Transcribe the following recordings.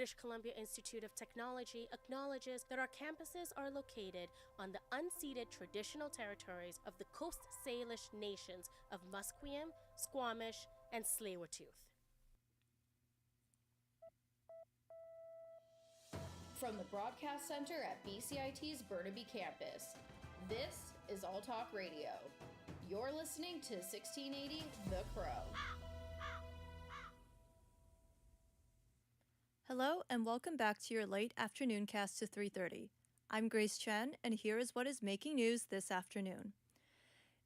British Columbia Institute of Technology acknowledges that our campuses are located on the unceded traditional territories of the Coast Salish nations of Musqueam, Squamish, and Tsleil-Waututh. From the Broadcast Center at BCIT's Burnaby Campus, this is All Talk Radio. You're listening to 1680 The Crow. Hello and welcome back to your late afternoon cast to 3:30. I'm Grace Chen and here is what is making news this afternoon.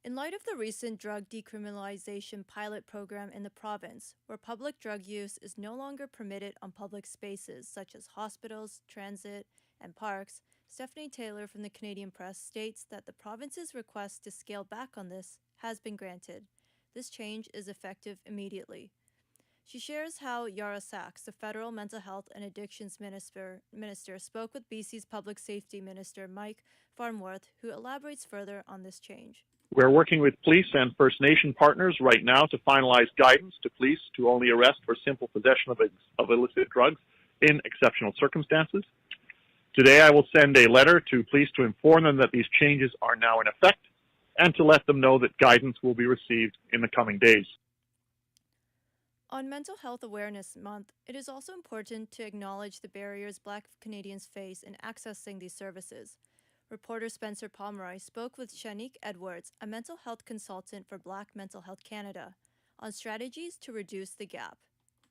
In light of the recent drug decriminalization pilot program in the province, where public drug use is no longer permitted on public spaces such as hospitals, transit, and parks, Stephanie Taylor from the Canadian Press states that the province's request to scale back on this has been granted. This change is effective immediately. She shares how Yara Sachs, the federal mental health and addictions minister, spoke with BC's public safety minister Mike Farnworth, who elaborates further on this change. We're working with police and First Nation partners right now to finalize guidance to police to only arrest for simple possession of illicit drugs in exceptional circumstances. Today I will send a letter to police to inform them that these changes are now in effect and to let them know that guidance will be received in the coming days. On Mental Health Awareness Month, it is also important to acknowledge the barriers Black Canadians face in accessing these services. Reporter Spencer Pomeroy spoke with Shanique Edwards, a mental health consultant for Black Mental Health Canada, on strategies to reduce the gap.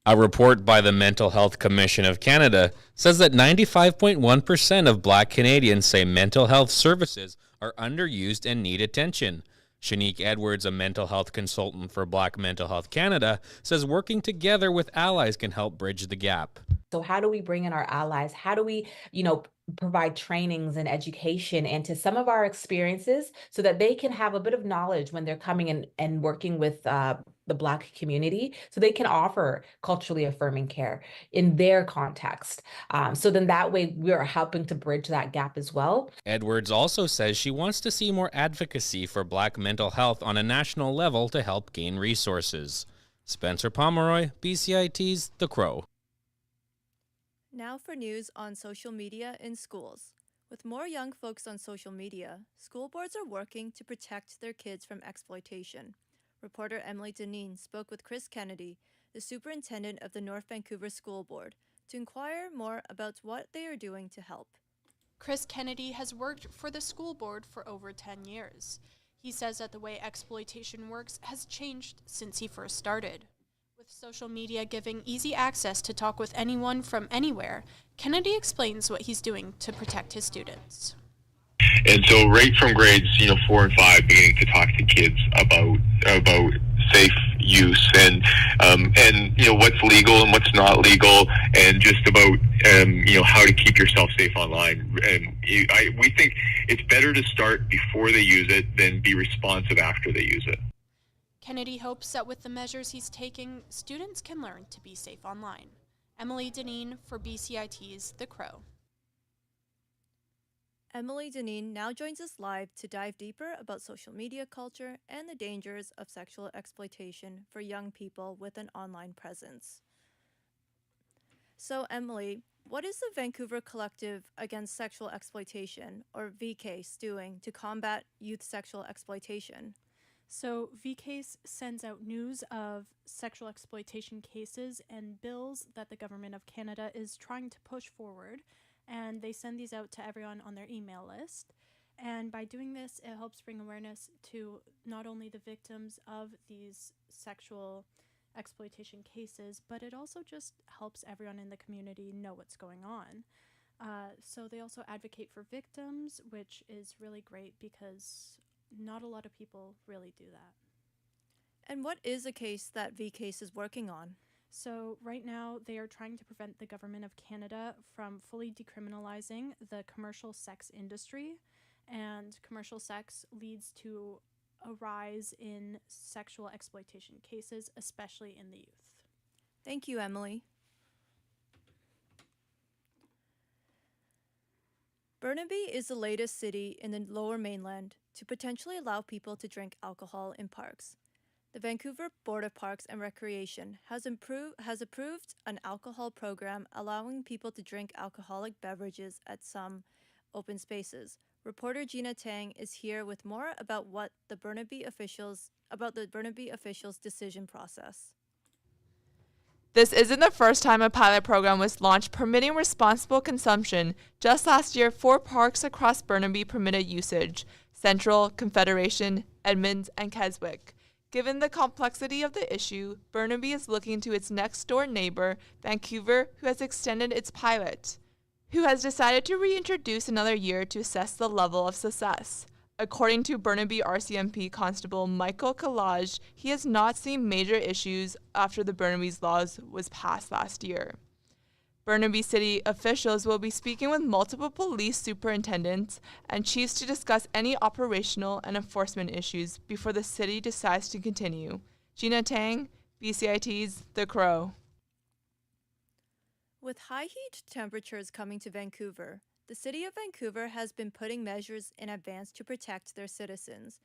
A report by the Mental Health Commission of Canada says that 95.1% of Black Canadians say mental health services are underused and need attention. Shanique Edwards, a mental health consultant for Black Mental Health Canada, says working together with allies can help bridge the gap. So how do we bring in our allies? How do we, provide trainings and education into some of our experiences so that they can have a bit of knowledge when they're coming in and working with the Black community, so they can offer culturally affirming care in their context. So then that way we are helping to bridge that gap as well. Edwards also says she wants to see more advocacy for Black mental health on a national level to help gain resources. Spencer Pomeroy, BCIT's The Crow. Now for news on social media in schools. With more young folks on social media, school boards are working to protect their kids from exploitation. Reporter Emily Deneen spoke with Chris Kennedy, the superintendent of the North Vancouver School Board, to inquire more about what they are doing to help. Chris Kennedy has worked for the school board for over 10 years. He says that the way exploitation works has changed since he first started. With social media giving easy access to talk with anyone from anywhere, Kennedy explains what he's doing to protect his students. And so right from grades, 4 and 5, beginning to talk to kids about safe use and what's legal and what's not legal, and just about how to keep yourself safe online. And we think it's better to start before they use it than be responsive after they use it. Kennedy hopes that with the measures he's taking, students can learn to be safe online. Emily Deneen for BCIT's The Crow. Emily Deneen now joins us live to dive deeper about social media culture and the dangers of sexual exploitation for young people with an online presence. So, Emily, what is the Vancouver Collective Against Sexual Exploitation, or VCASE, doing to combat youth sexual exploitation? So VCASE sends out news of sexual exploitation cases and bills that the Government of Canada is trying to push forward, and they send these out to everyone on their email list. And by doing this, it helps bring awareness to not only the victims of these sexual exploitation cases, but it also just helps everyone in the community know what's going on. So they also advocate for victims, which is really great because not a lot of people really do that. And what is a case that VCASE is working on? So right now they are trying to prevent the Government of Canada from fully decriminalizing the commercial sex industry, and commercial sex leads to a rise in sexual exploitation cases, especially in the youth. Thank you, Emily. Burnaby is the latest city in the Lower Mainland to potentially allow people to drink alcohol in parks. The Vancouver Board of Parks and Recreation has approved an alcohol program allowing people to drink alcoholic beverages at some open spaces. Reporter Gina Tang is here with more about the Burnaby officials' decision process. This isn't the first time a pilot program was launched permitting responsible consumption. Just last year, 4 parks across Burnaby permitted usage: Central, Confederation, Edmonds, and Keswick. Given the complexity of the issue, Burnaby is looking to its next-door neighbor, Vancouver, who has extended its pilot, who has decided to reintroduce another year to assess the level of success. According to Burnaby RCMP Constable Michael Kalaj, he has not seen major issues after the Burnaby's laws was passed last year. Burnaby City officials will be speaking with multiple police superintendents and chiefs to discuss any operational and enforcement issues before the city decides to continue. Gina Tang, BCIT's The Crow. With high heat temperatures coming to Vancouver, the City of Vancouver has been putting measures in advance to protect their citizens.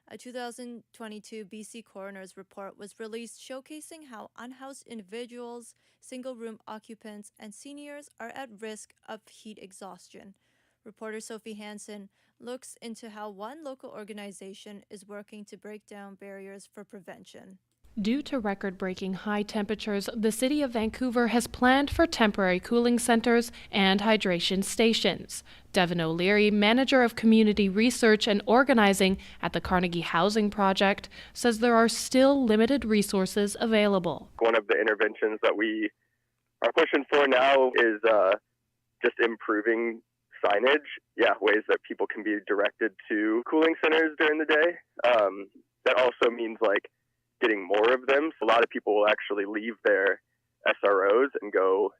A 2022 BC Coroner's report was released showcasing how unhoused individuals, single-room occupants, and seniors are at risk of heat exhaustion. Reporter Sophie Hansen looks into how one local organization is working to break down barriers for prevention. Due to record-breaking high temperatures, the City of Vancouver has planned for temporary cooling centers and hydration stations. Devin O'Leary, manager of community research and organizing at the Carnegie Housing Project, says there are still limited resources available. One of the interventions that we are pushing for now is just improving signage. Ways that people can be directed to cooling centers during the day. That also means getting more of them. So a lot of people will actually leave their SROs and go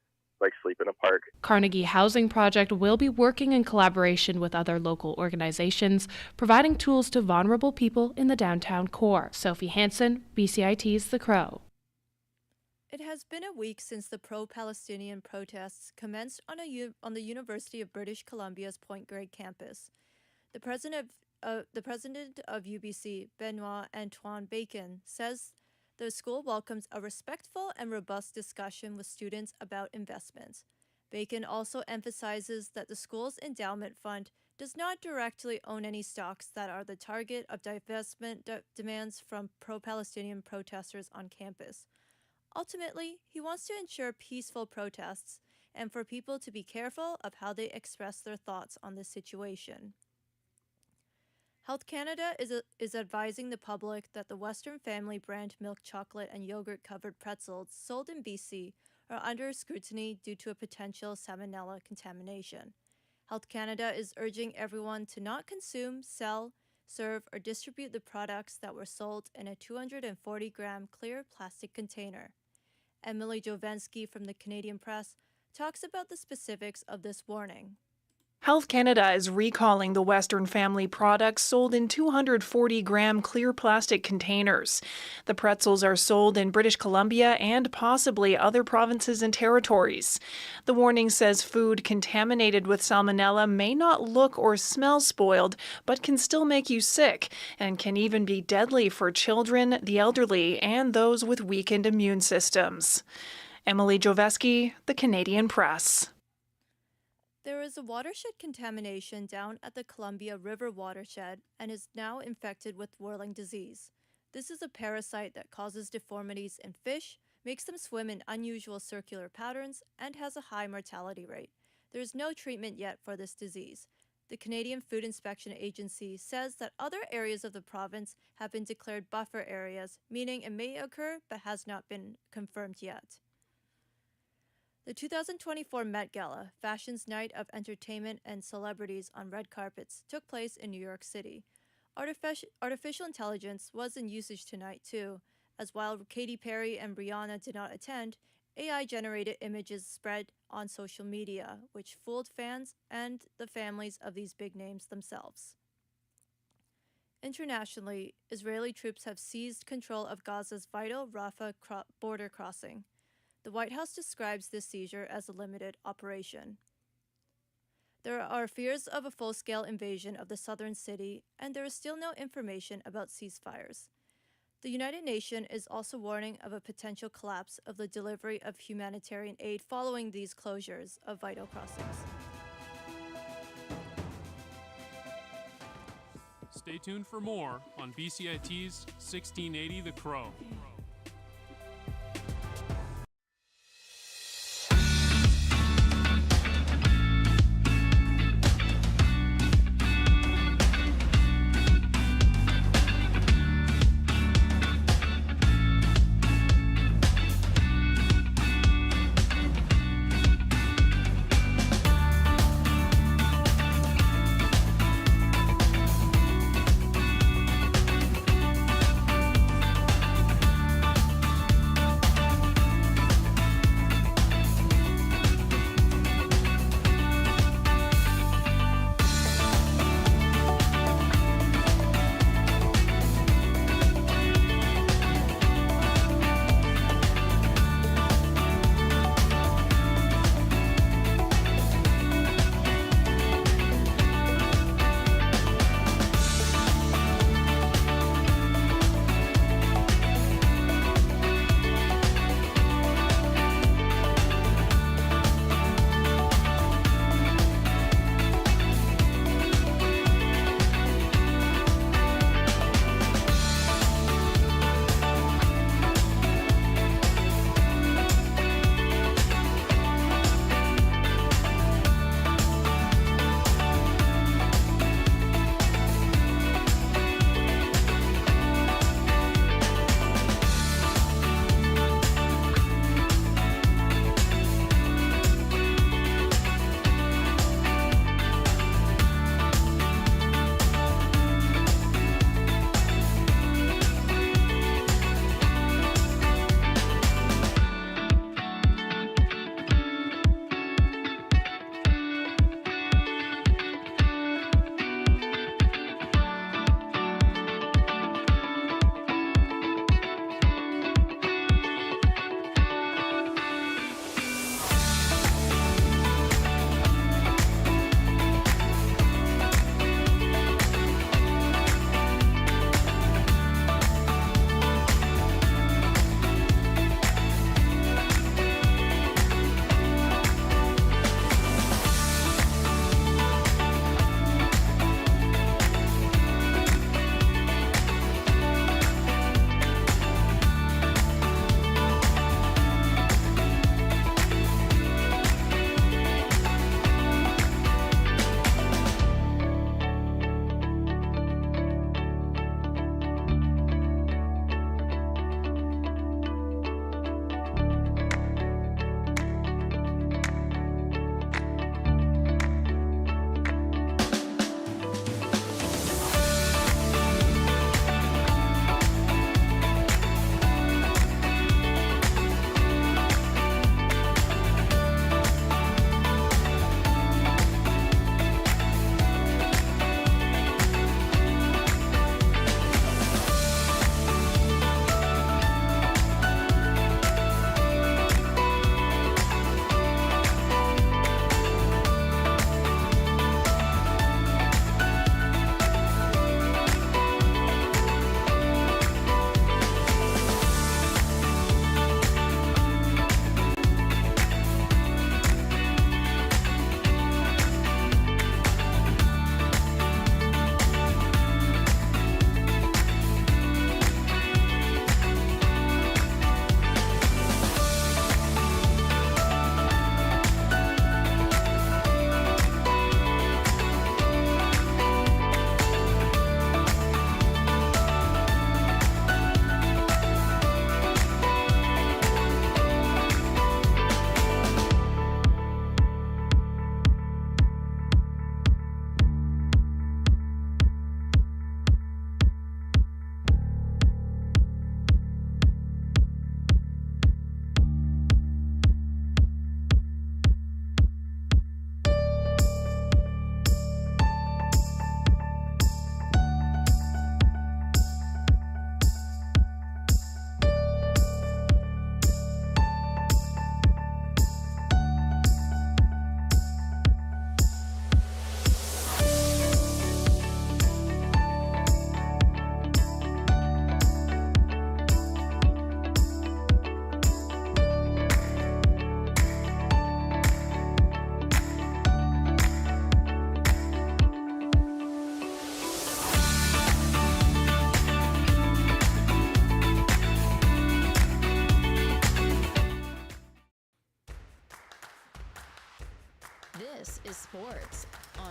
sleep in a park. Carnegie Housing Project will be working in collaboration with other local organizations, providing tools to vulnerable people in the downtown core. Sophie Hansen, BCIT's The Crow. It has been a week since the pro-Palestinian protests commenced on the University of British Columbia's Point Grey campus. The president of UBC, Benoit Antoine Bacon, says the school welcomes a respectful and robust discussion with students about investments. Bacon also emphasizes that the school's endowment fund does not directly own any stocks that are the target of divestment demands from pro-Palestinian protesters on campus. Ultimately, he wants to ensure peaceful protests and for people to be careful of how they express their thoughts on this situation. Health Canada is advising the public that the Western Family brand milk chocolate and yogurt-covered pretzels sold in BC are under scrutiny due to a potential salmonella contamination. Health Canada is urging everyone to not consume, sell, serve, or distribute the products that were sold in a 240-gram clear plastic container. Emily Jovensky from the Canadian Press talks about the specifics of this warning. Health Canada is recalling the Western Family products sold in 240-gram clear plastic containers. The pretzels are sold in British Columbia and possibly other provinces and territories. The warning says food contaminated with salmonella may not look or smell spoiled, but can still make you sick and can even be deadly for children, the elderly, and those with weakened immune systems. Emily Jovesky, The Canadian Press. There is a watershed contamination down at the Columbia River watershed and is now infected with whirling disease. This is a parasite that causes deformities in fish, makes them swim in unusual circular patterns, and has a high mortality rate. There is no treatment yet for this disease. The Canadian Food Inspection Agency says that other areas of the province have been declared buffer areas, meaning it may occur but has not been confirmed yet. The 2024 Met Gala, Fashion's night of entertainment and celebrities on red carpets, took place in New York City. Artificial intelligence was in usage tonight, too, as while Katy Perry and Rihanna did not attend, AI-generated images spread on social media, which fooled fans and the families of these big names themselves. Internationally, Israeli troops have seized control of Gaza's vital Rafah border crossing. The White House describes this seizure as a limited operation. There are fears of a full-scale invasion of the southern city, and there is still no information about ceasefires. The United Nations is also warning of a potential collapse of the delivery of humanitarian aid following these closures of vital crossings. Stay tuned for more on BCIT's 1680 The Crow.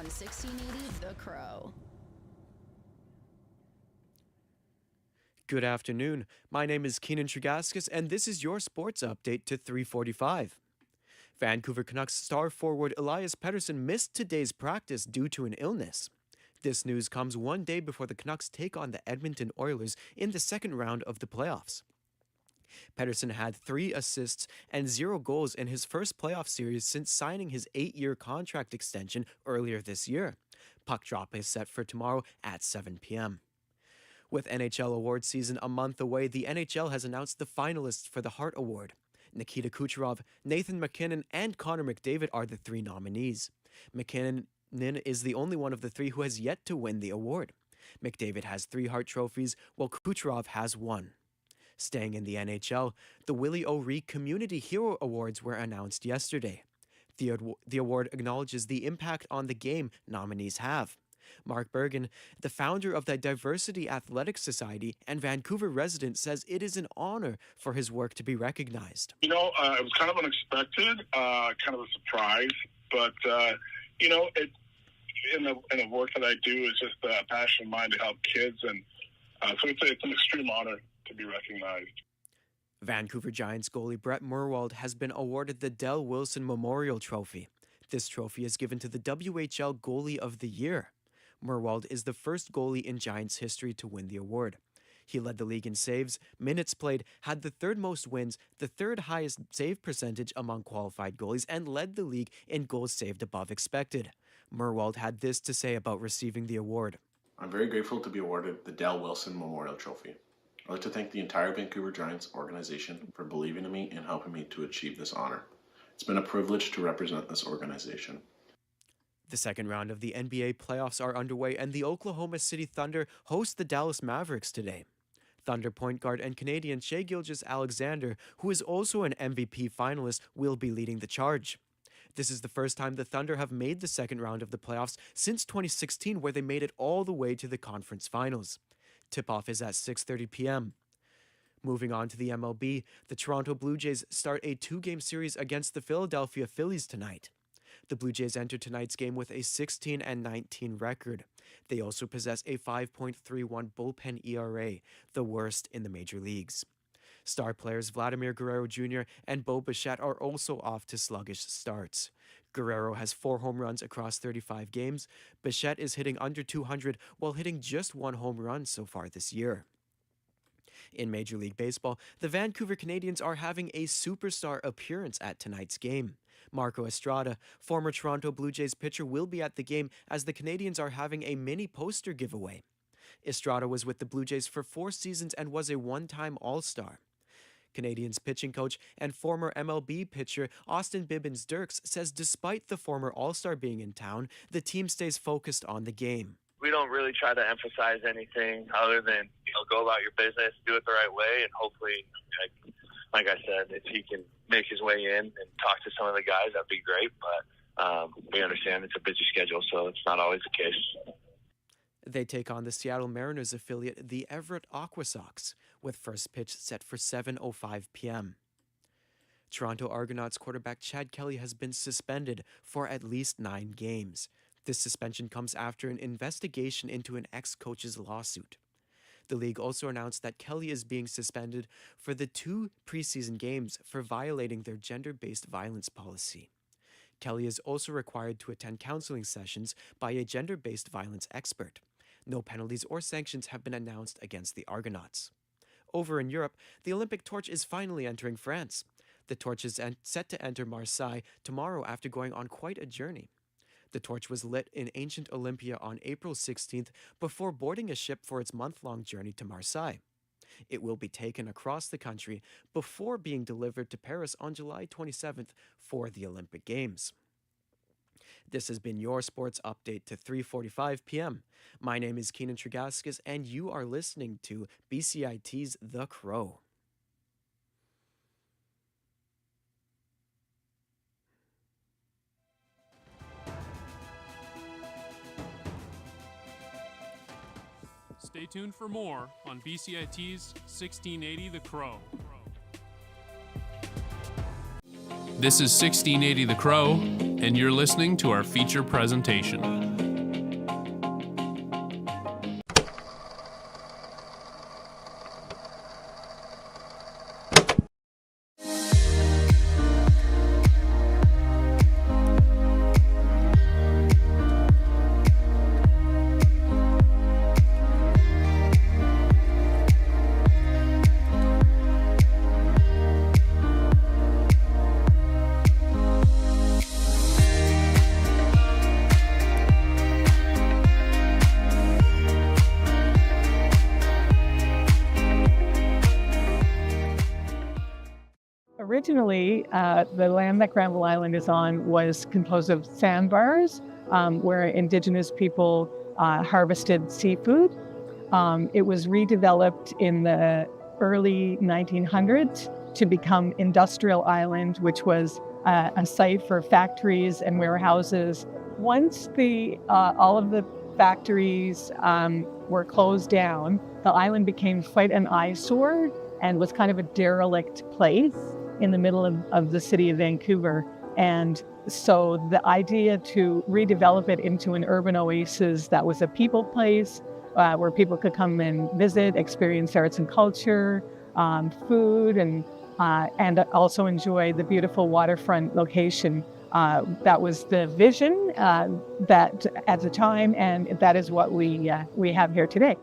on 1680 The Crow. Good afternoon. My name is Keenan Tregaskis, and this is your sports update to 3:45. Vancouver Canucks star forward Elias Pettersson missed today's practice due to an illness. This news comes one day before the Canucks take on the Edmonton Oilers in the second round of the playoffs. Pettersson had 3 assists and 0 goals in his first playoff series since signing his 8-year contract extension earlier this year. Puck drop is set for tomorrow at 7 p.m. With NHL award season a month away, the NHL has announced the finalists for the Hart Award. Nikita Kucherov, Nathan MacKinnon, and Connor McDavid are the 3 nominees. McKinnon is the only one of the 3 who has yet to win the award. McDavid has 3 Hart trophies, while Kucherov has 1. Staying in the NHL, the Willie O'Ree Community Hero Awards were announced yesterday. The award acknowledges the impact on the game nominees have. Mark Bergen, the founder of the Diversity Athletic Society and Vancouver resident, says it is an honor for his work to be recognized. It was kind of unexpected, kind of a surprise, but, in the work that I do, it's just a passion of mine to help kids, and so it's an extreme honor to be recognized. Vancouver Giants goalie Brett Murwald has been awarded the Dell Wilson Memorial Trophy. This trophy is given to the WHL Goalie of the Year. Murwald is the first goalie in Giants history to win the award. He led the league in saves, minutes played, had the 3rd most wins, the 3rd highest save percentage among qualified goalies, and led the league in goals saved above expected. Murwald had this to say about receiving the award. I'm very grateful to be awarded the Dell Wilson Memorial Trophy. I'd like to thank the entire Vancouver Giants organization for believing in me and helping me to achieve this honor. It's been a privilege to represent this organization. The second round of the NBA playoffs are underway, and the Oklahoma City Thunder host the Dallas Mavericks today. Thunder point guard and Canadian Shai Gilgeous-Alexander, who is also an MVP finalist, will be leading the charge. This is the first time the Thunder have made the second round of the playoffs since 2016, where they made it all the way to the conference finals. Tip-off is at 6:30 p.m. Moving on to the MLB, the Toronto Blue Jays start a 2-game series against the Philadelphia Phillies tonight. The Blue Jays enter tonight's game with a 16-19 record. They also possess a 5.31 bullpen ERA, the worst in the major leagues. Star players Vladimir Guerrero Jr. and Bo Bichette are also off to sluggish starts. Guerrero has 4 home runs across 35 games. Bichette is hitting under 200 while hitting just 1 home run so far this year. In Major League Baseball, the Vancouver Canadians are having a superstar appearance at tonight's game. Marco Estrada, former Toronto Blue Jays pitcher, will be at the game as the Canadians are having a mini poster giveaway. Estrada was with the Blue Jays for 4 seasons and was a 1-time All-Star. Canadians pitching coach and former MLB pitcher Austin Bibbins-Dirks says despite the former All-Star being in town, the team stays focused on the game. We don't really try to emphasize anything other than, go about your business, do it the right way, and hopefully, like I said, if he can make his way in and talk to some of the guys, that'd be great. But we understand it's a busy schedule, so it's not always the case. They take on the Seattle Mariners affiliate, the Everett Aqua Sox, with first pitch set for 7:05 p.m. Toronto Argonauts quarterback Chad Kelly has been suspended for at least 9 games. This suspension comes after an investigation into an ex-coach's lawsuit. The league also announced that Kelly is being suspended for the 2 preseason games for violating their gender-based violence policy. Kelly is also required to attend counseling sessions by a gender-based violence expert. No penalties or sanctions have been announced against the Argonauts. Over in Europe, the Olympic torch is finally entering France. The torch is set to enter Marseille tomorrow after going on quite a journey. The torch was lit in ancient Olympia on April 16th before boarding a ship for its month-long journey to Marseille. It will be taken across the country before being delivered to Paris on July 27th for the Olympic Games. This has been your sports update to 3:45 p.m. My name is Keenan Tregaskis, and you are listening to BCIT's The Crow. Stay tuned for more on BCIT's 1680 The Crow. This is 1680 The Crow, and you're listening to our feature presentation. originally, the land that Granville Island is on was composed of sandbars, where Indigenous people harvested seafood. It was redeveloped in the early 1900s to become Industrial Island, which was a site for factories and warehouses. Once all of the factories were closed down, the island became quite an eyesore and was kind of a derelict place in the middle of the city of Vancouver. And so the idea to redevelop it into an urban oasis that was a people place, where people could come and visit, experience arts and culture, food, and also enjoy the beautiful waterfront location. That was the vision that at the time, and that is what we have here today.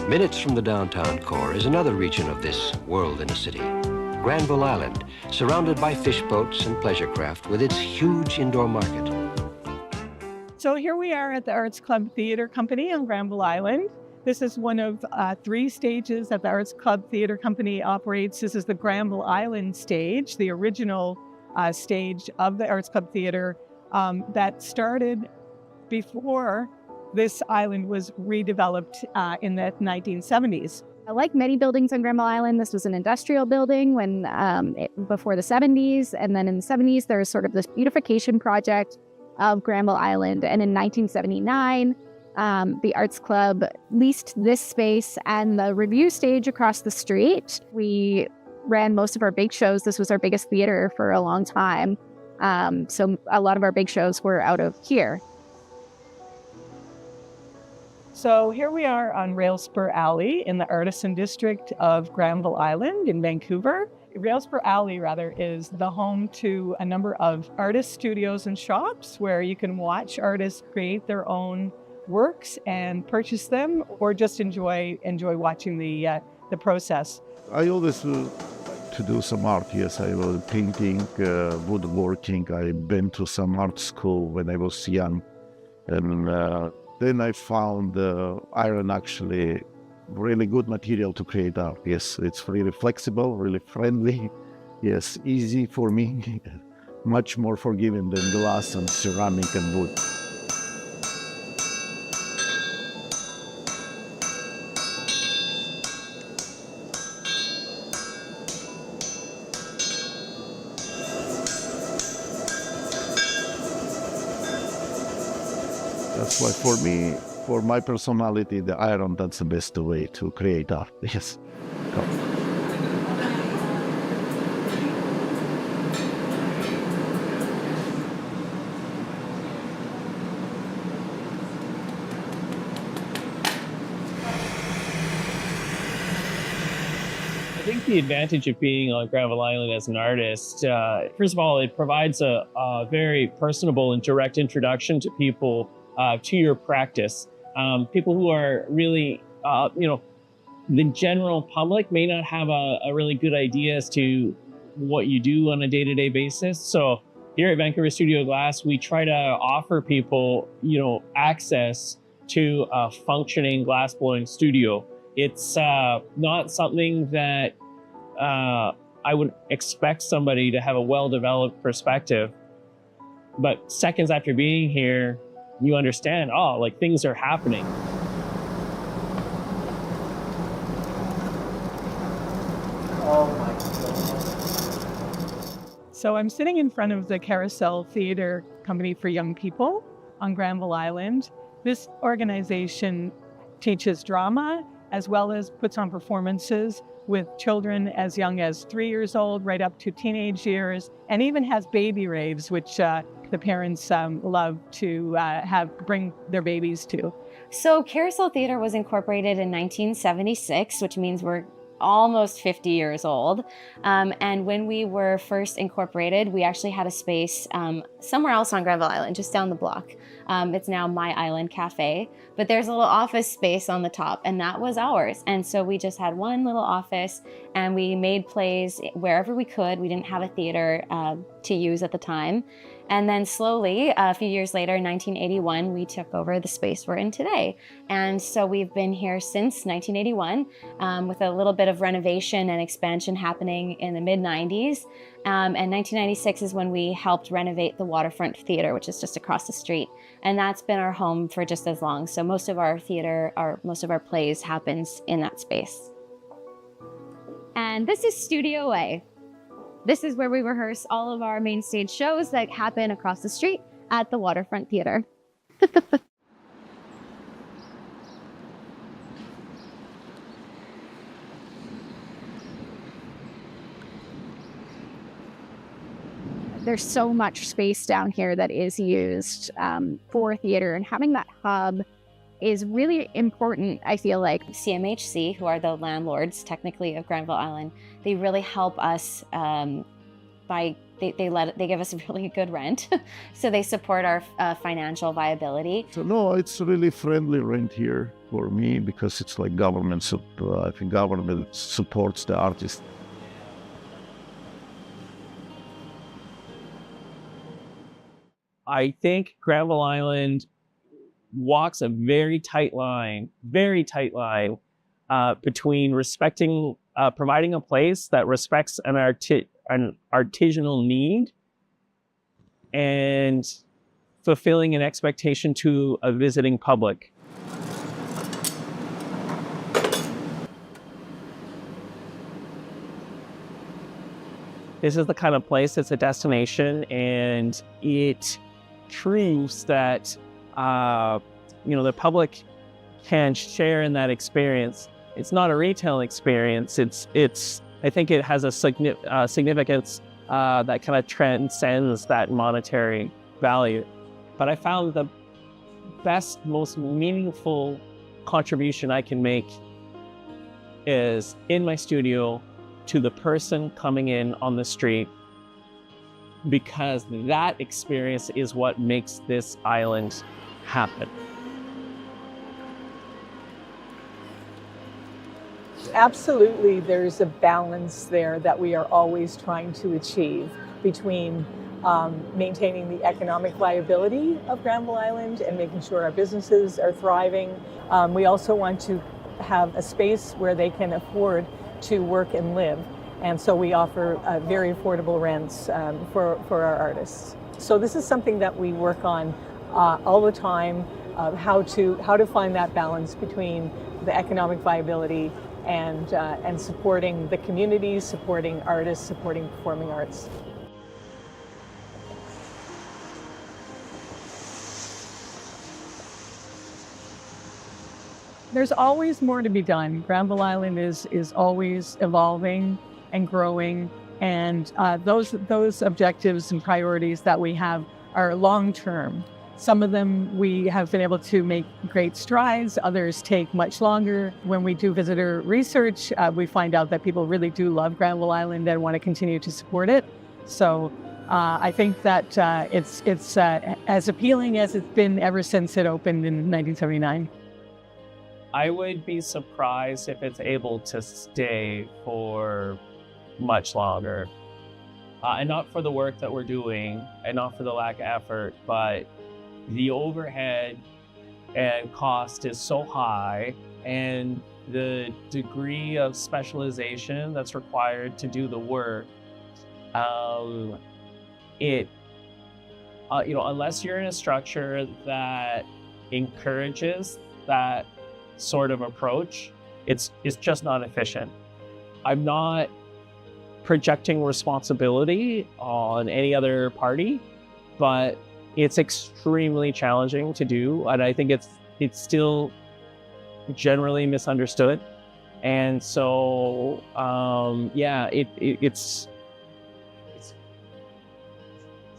Minutes from the downtown core is another region of this world in a city. Granville Island, surrounded by fish boats and pleasure craft with its huge indoor market. So here we are at the Arts Club Theatre Company on Granville Island. This is one of 3 stages that the Arts Club Theatre Company operates. This is the Granville Island stage, the original stage of the Arts Club Theatre that started before this island was redeveloped in the 1970s. Like many buildings on Granville Island, this was an industrial building before the 70s. And then in the 70s, there was sort of this beautification project of Granville Island. And in 1979, the Arts Club leased this space and the review stage across the street. We ran most of our big shows. This was our biggest theater for a long time. So a lot of our big shows were out of here. So here we are on Railspur Alley in the Artisan District of Granville Island in Vancouver. Railspur Alley, is the home to a number of artist studios and shops where you can watch artists create their own works and purchase them, or just enjoy watching the process. I always to do some art. Yes, I was painting, woodworking. I've been to some art school when I was young, and then I found iron actually really good material to create art. Yes, it's really flexible, really friendly. Yes, easy for me, much more forgiving than glass and ceramic and wood. That's why for me, for my personality, the iron, that's the best way to create art. Yes. I think the advantage of being on Granville Island as an artist, first of all, it provides a very personable and direct introduction to people, to your practice. People who are really, the general public may not have a really good idea as to what you do on a day-to-day basis. So here at Vancouver Studio Glass, we try to offer people, access to a functioning glassblowing studio. It's not something that I would expect somebody to have a well-developed perspective. But seconds after being here, you understand, things are happening. Oh my goodness. So I'm sitting in front of the Carousel Theatre Company for Young People on Granville Island. This organization teaches drama as well as puts on performances with children as young as 3 years old right up to teenage years, and even has baby raves, which the parents love to bring their babies to. So Carousel Theatre was incorporated in 1976, which means we're almost 50 years old. And when we were first incorporated, we actually had a space somewhere else on Granville Island, just down the block. It's now My Island Cafe, but there's a little office space on the top, and that was ours. And so we just had one little office, and we made plays wherever we could. We didn't have a theater to use at the time. And then slowly, a few years later, in 1981, we took over the space we're in today. And so we've been here since 1981 with a little bit of renovation and expansion happening in the mid-90s. And 1996 is when we helped renovate the Waterfront Theater, which is just across the street. And that's been our home for just as long. So most of our theater, most of our plays happens in that space. And this is Studio A. This is where we rehearse all of our main stage shows that happen across the street at the Waterfront Theater. There's so much space down here that is used for theater, and having that hub is really important, I feel like. CMHC, who are the landlords technically of Granville Island, they really help us they give us really good rent, so they support our financial viability. So no, it's really friendly rent here for me because it's like government. I think government supports the artist. I think Granville Island walks a very tight line between respecting, providing a place that respects an artisanal need and fulfilling an expectation to a visiting public. This is the kind of place that's a destination, and it proves that the public can share in that experience. It's not a retail experience. I think it has a significance that kind of transcends that monetary value. But I found the best, most meaningful contribution I can make is in my studio to the person coming in on the street, because that experience is what makes this island happen. Absolutely, there's a balance there that we are always trying to achieve between maintaining the economic viability of Granville Island and making sure our businesses are thriving. We also want to have a space where they can afford to work and live. And so we offer very affordable rents for our artists. So this is something that we work on all the time, how to find that balance between the economic viability and supporting the communities, supporting artists, supporting performing arts. There's always more to be done. Granville Island is always evolving and growing, and those objectives and priorities that we have are long-term. Some of them we have been able to make great strides, others take much longer. When we do visitor research, we find out that people really do love Granville Island and want to continue to support it. So I think that it's as appealing as it's been ever since it opened in 1979. I would be surprised if it's able to stay for much longer. And not for the work that we're doing, and not for the lack of effort, but the overhead and cost is so high, and the degree of specialization that's required to do the work, unless you're in a structure that encourages that sort of approach, it's just not efficient. I'm not projecting responsibility on any other party, but it's extremely challenging to do, and I think it's still generally misunderstood. And so, it's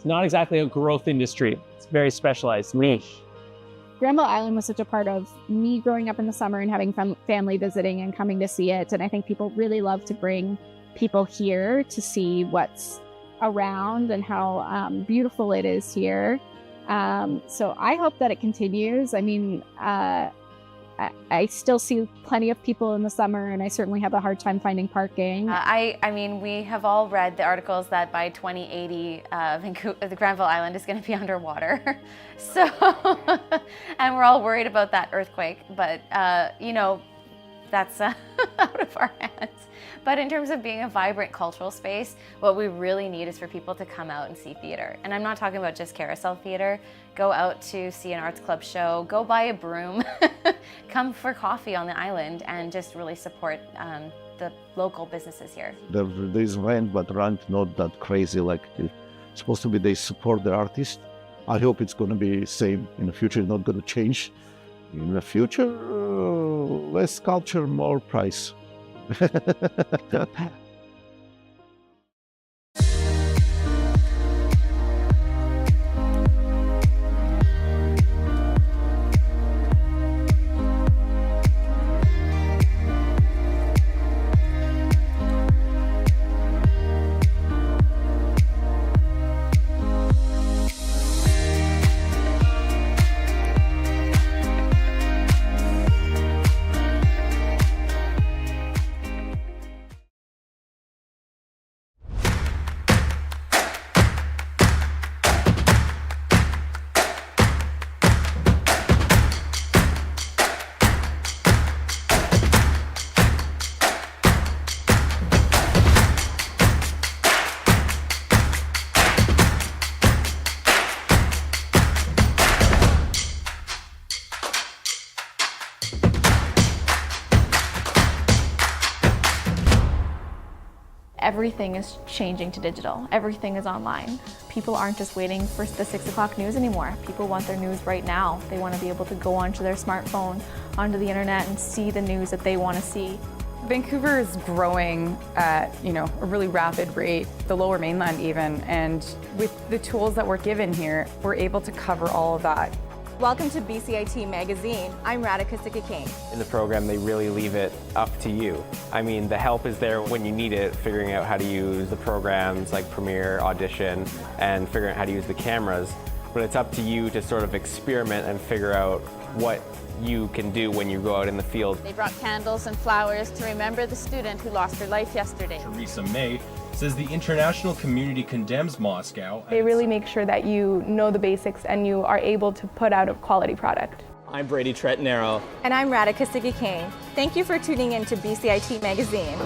not exactly a growth industry. It's very specialized, niche. Granville Island was such a part of me growing up in the summer and having family visiting and coming to see it. And I think people really love to bring people here to see what's around and how beautiful it is here. So I hope that it continues. I mean, I still see plenty of people in the summer, and I certainly have a hard time finding parking. I mean, we have all read the articles that by 2080, the Granville Island is going to be underwater. So, and we're all worried about that earthquake, but you know, that's out of our hands. But in terms of being a vibrant cultural space, what we really need is for people to come out and see theater. And I'm not talking about just carousel theater. Go out to see an arts club show, go buy a broom, come for coffee on the island, and just really support the local businesses here. There's rent, but rent not that crazy like it's supposed to be. They support the artist. I hope it's going to be same in the future, not going to change. In the future, less culture, more price. Everything is changing to digital. Everything is online. People aren't just waiting for the 6 o'clock news anymore. People want their news right now. They want to be able to go onto their smartphone, onto the internet, and see the news that they want to see. Vancouver is growing at, a really rapid rate, the Lower Mainland even, and with the tools that we're given here, we're able to cover all of that. Welcome to BCIT Magazine. I'm Radhika Sikki-King. In the program, they really leave it up to you. I mean, the help is there when you need it, figuring out how to use the programs like Premiere, Audition, and figuring out how to use the cameras. But it's up to you to sort of experiment and figure out what you can do when you go out in the field. They brought candles and flowers to remember the student who lost her life yesterday. Theresa May says the international community condemns Moscow. They really make sure that you know the basics and you are able to put out a quality product. I'm Brady Tretnero. And I'm Radhika Sikki-King. Thank you for tuning in to BCIT Magazine.